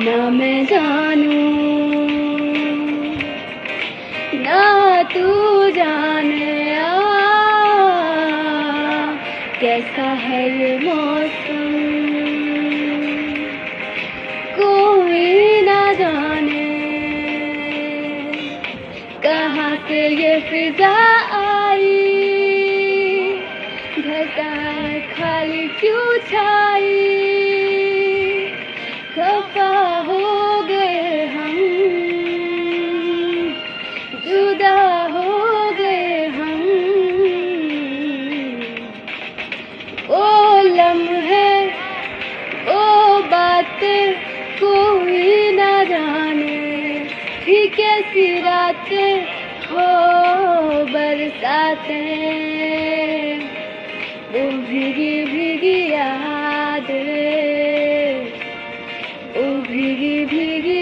ना मैं जानूं ना तू जाने कैसा है ये मौसम, कोई ना जाने कहाँ से ये फिजा आई, घटाएं खाली क्यों छाई, खफा हो गए हम, जुदा हो गए हम। ओ लम्हे ओ बातें कोई ना जाने, थी कैसी रातें हो बरसातें, वो भीगी भीगी यादें, वो भीगी भीगी